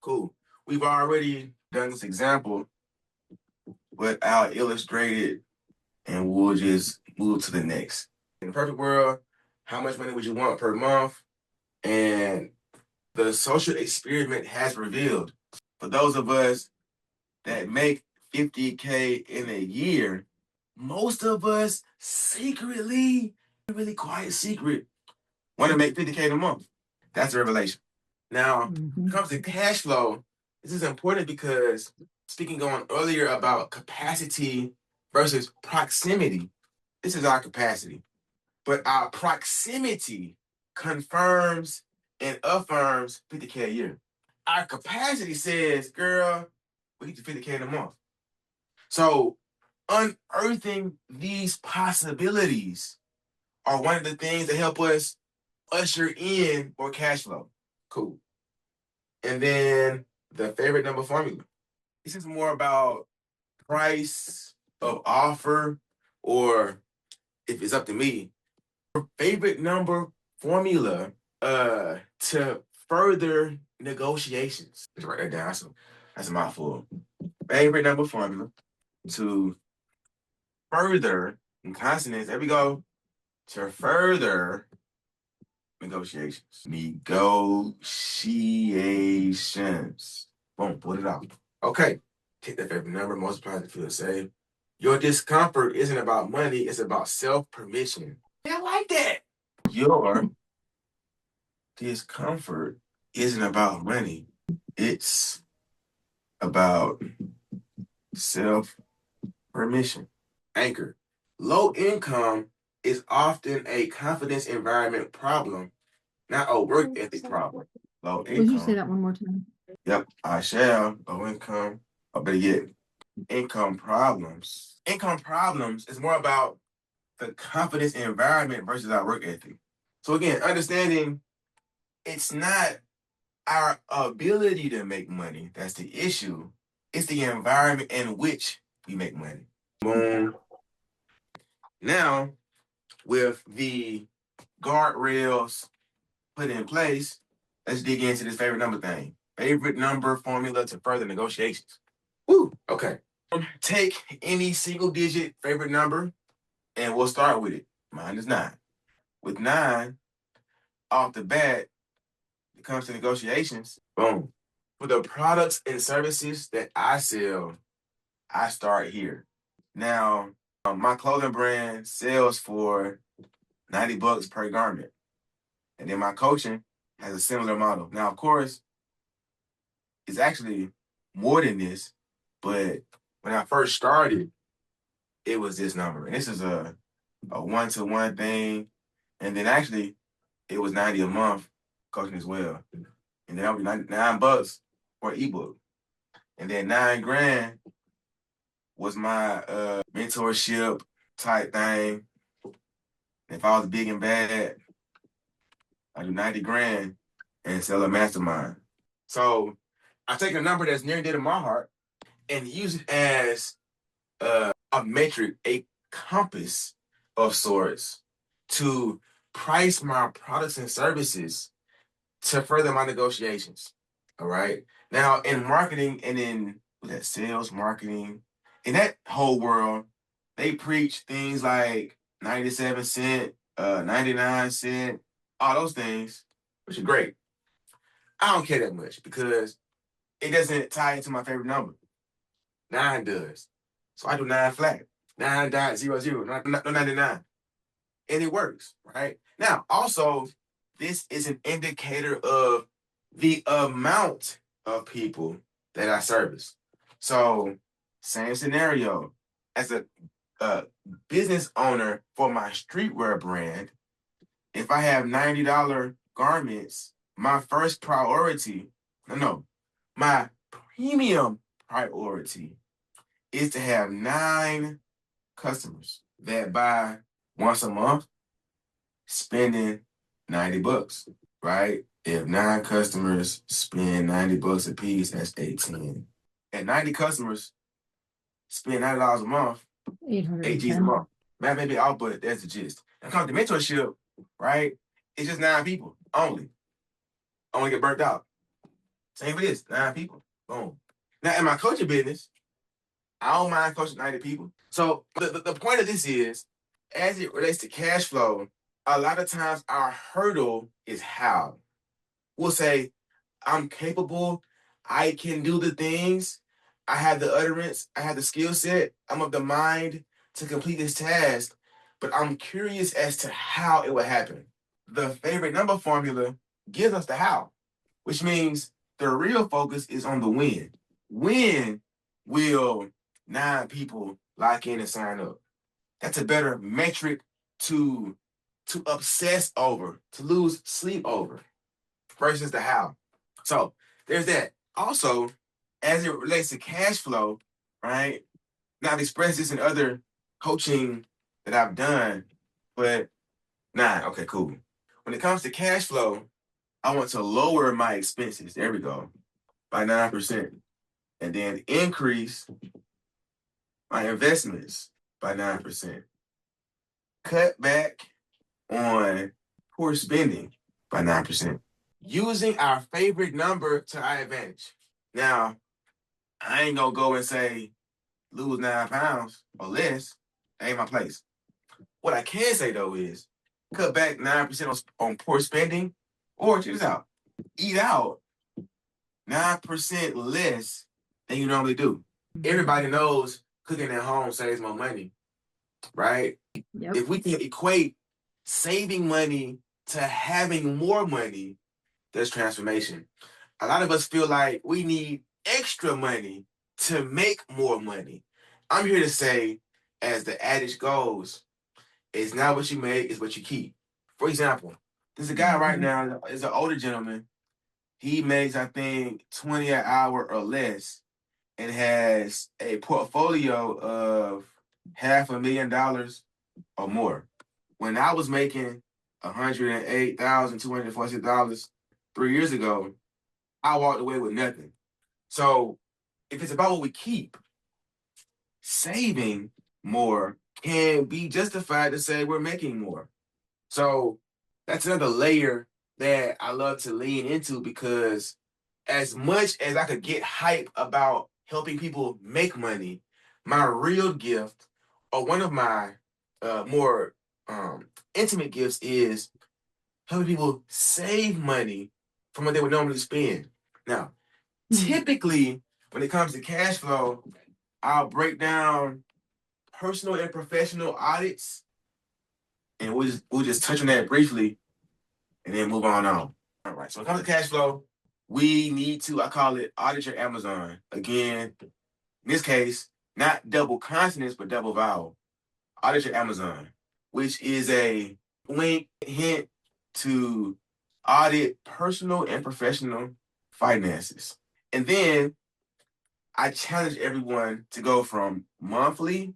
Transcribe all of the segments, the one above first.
Cool. We've already done this example, but I'll illustrate it and we'll just move to the next. In the perfect world, how much money would you want per month? And the social experiment has revealed for those of us that make 50K in a year, most of us secretly, really quiet secret, want to make 50K in a month. That's a revelation. Now, when it comes to cash flow, this is important because speaking on earlier about capacity versus proximity, this is our capacity. But our proximity confirms and affirms 50K a year. Our capacity says, girl, we get to 50K in a month. So unearthing these possibilities are one of the things that help us usher in more cash flow. Cool. And then the favorite number formula. This is more about price of offer, or if it's up to me, favorite number formula to further negotiations. Let's write that down. So that's a mouthful. Favorite number formula to further, in consonants, there we go, to further negotiations. Negotiations. Boom, put it out. Okay, take that favorite number, multiply it to feel safe. Your discomfort isn't about money, it's about self-permission. I like that. Your discomfort isn't about money, it's about self-permission. Anchor. Low income is often a confidence environment problem, not a work ethic problem. Low income. Would you say that one more time? Yep, I shall. Low income. Or better yet, income problems. Income problems is more about the confidence environment versus our work ethic. So again, understanding it's not our ability to make money that's the issue. It's the environment in which we make money. Boom. Now, with the guardrails put in place, let's dig into this favorite number thing. Favorite number formula to further negotiations. Woo, okay. Take any single digit favorite number and we'll start with it. Mine is 9. With 9, off the bat, it comes to negotiations, boom. For the products and services that I sell, I start here. Now, my clothing brand sells for $90 per garment. And then my coaching has a similar model. Now, of course, it's actually more than this, but when I first started, it was this number. And this is a one-to-one thing. And then actually, it was 90 a month coaching as well. And then that would be $9 for an ebook. And then $9,000 was my mentorship type thing. If I was big and bad, I do $90,000 and sell a mastermind. So I take a number that's near and dear to my heart and use it as a metric, a compass of sorts to price my products and services to further my negotiations. All right. Now, in marketing and in that sales, marketing, in that whole world, they preach things like 97 cent, 99 cent, all those things, which are great. I don't care that much because it doesn't tie into my favorite number. 9 does. So I do 9 flat. 9.00, no 99. And it works, right? Now, also, this is an indicator of the amount of people that I service. So, same scenario. As a business owner for my streetwear brand, if I have $90 garments, my first priority, my premium priority is to have 9 customers that buy once a month, spending $90, right? If 9 customers spend $90 a piece, that's 18. And 90 customers spend $90 a month, 8 G's a month. That may be out, but that's the gist. And come to mentorship, right? It's just 9 people only. I want to get burnt out. Same for this, 9 people. Boom. Now, in my coaching business, I don't mind coaching 90 people. So the point of this is, as it relates to cash flow, a lot of times our hurdle is how. We'll say, I'm capable, I can do the things, I have the utterance, I have the skill set, I'm of the mind to complete this task, but I'm curious as to how it will happen. The favorite number formula gives us the how, which means the real focus is on the when. When will 9 people lock in and sign up? That's a better metric to obsess over, to lose sleep over, versus the how. So there's that. Also, as it relates to cash flow, right? Now I've expressed this in other coaching that I've done, but okay, cool. When it comes to cash flow, I want to lower my expenses. There we go. By 9%. And then increase my investments by 9%. Cut back on poor spending by 9%. Using our favorite number to our advantage. Now, I ain't gonna go and say lose 9 pounds or less. That ain't my place. What I can say though is cut back 9% on poor spending, or check this out, eat out 9% less than you normally do. Everybody knows cooking at home saves more money, right? Yep. If we can equate saving money to having more money, there's transformation. A lot of us feel like we need extra money to make more money. I'm here to say, as the adage goes, it's not what you make, it's what you keep. For example, there's a guy right now, is an older gentleman. He makes, I think, 20 an hour or less and has a portfolio of $500,000 or more. When I was making $108,246 3 years ago, I walked away with nothing. So if it's about what we keep, saving more can be justified to say we're making more. So that's another layer that I love to lean into, because as much as I could get hype about helping people make money, my real gift, or one of my more intimate gifts, is helping people save money from what they would normally spend. Now, typically, when it comes to cash flow, I'll break down personal and professional audits, and we'll just touch on that briefly, and then move on. All right. So when it comes to cash flow, we need to, I call it, audit your Amazon. Again, in this case, not double consonants, but double vowel. Audit your Amazon, which is a link hint to audit personal and professional finances. And then I challenge everyone to go from monthly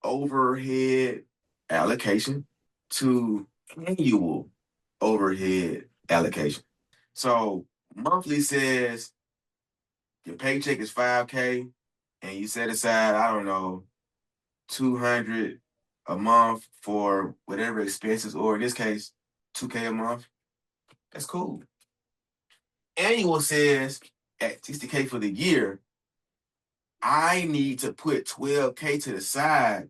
overhead allocation to annual overhead allocation. So monthly says your paycheck is 5K and you set aside, I don't know, 200 a month for whatever expenses, or in this case, 2K a month. That's cool. Annual says at 60K for the year, I need to put 12K to the side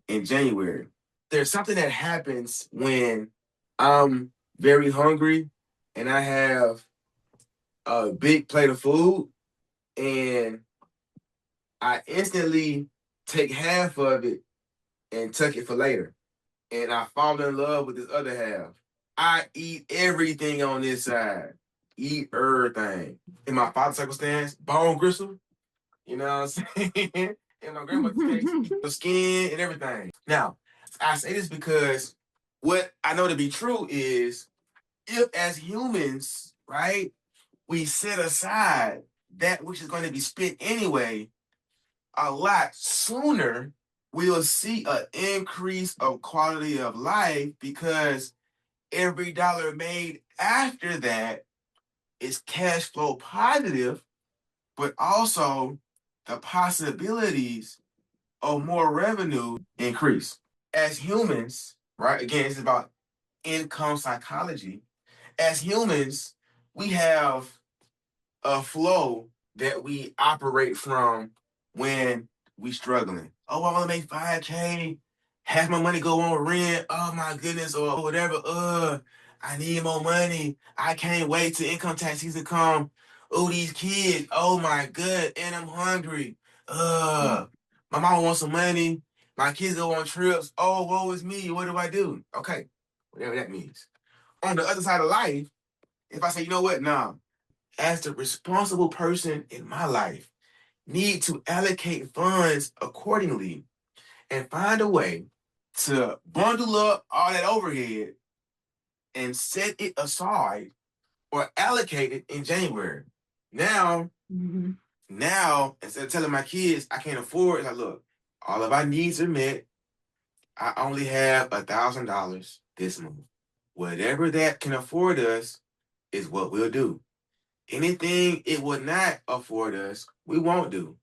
in January. There's something that happens when I'm very hungry and I have a big plate of food, and I instantly take half of it and tuck it for later. And I fall in love with this other half. I eat everything on this side. Eat everything. In my father's circumstance, bone gristle, you know what I'm saying? In my grandmother's case, the skin and everything. Now, I say this because what I know to be true is, if as humans, right, we set aside that which is going to be spent anyway, a lot sooner we'll see an increase of quality of life, because every dollar made after that is cash flow positive, but also the possibilities of more revenue increase. As humans, right? Again, it's about income psychology. As humans, we have a flow that we operate from when we struggling. Oh, I want to make 5K. Half my money go on rent. Oh my goodness, or whatever. I need more money. I can't wait till income tax season come. Oh, these kids. Oh my god, and I'm hungry. My mama wants some money. My kids go on trips. Oh, woe is me. What do I do? Okay, whatever that means. On the other side of life, if I say, you know what, nah, as the responsible person in my life, need to allocate funds accordingly and find a way to bundle up all that overhead and set it aside or allocate it in January. Now, now instead of telling my kids I can't afford, it's like, look, all of our needs are met. I only have $1,000 this month. Whatever that can afford us is what we'll do. Anything it would not afford us, we won't do.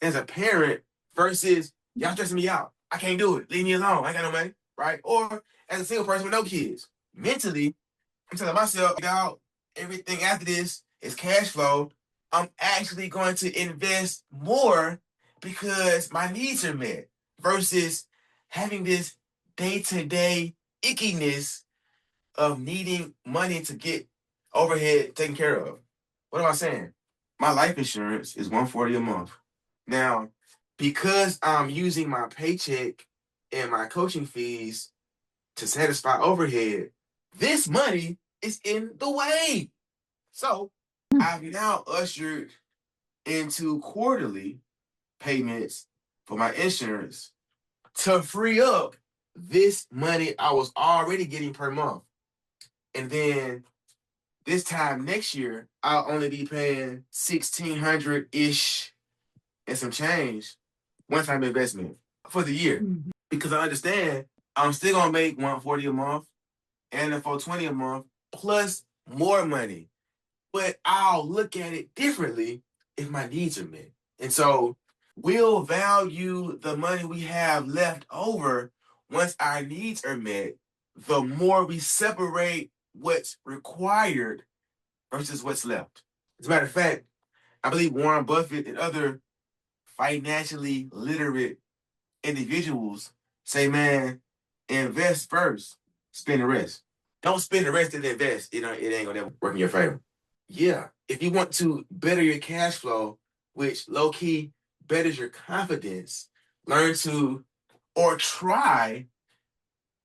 As a parent versus y'all stressing me out. I can't do it. Leave me alone. I ain't got no money. Right? Or as a single person with no kids. Mentally, I'm telling myself, y'all, everything after this is cash flow. I'm actually going to invest more because my needs are met versus having this day-to-day ickiness of needing money to get overhead taken care of. What am I saying? My life insurance is $140 a month. Now, because I'm using my paycheck and my coaching fees to satisfy overhead, this money is in the way. So I've now ushered into quarterly payments for my insurance to free up this money I was already getting per month. And then this time next year, I'll only be paying $1,600-ish and some change one-time investment for the year. Because I understand I'm still gonna make $140 a month and the $420 a month plus more money. But I'll look at it differently if my needs are met. And so we'll value the money we have left over once our needs are met, the more we separate what's required versus what's left. As a matter of fact, I believe Warren Buffett and other financially literate individuals say, man, invest first, spend the rest. Don't spend the rest and invest. It ain't gonna work in your favor. Yeah, if you want to better your cash flow, which low key betters your confidence, learn to or try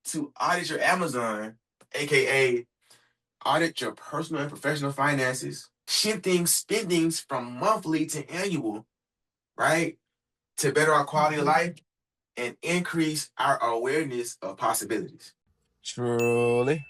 to audit your Amazon, aka audit your personal and professional finances, shifting spendings from monthly to annual, right? To better our quality of life and increase our awareness of possibilities. Truly.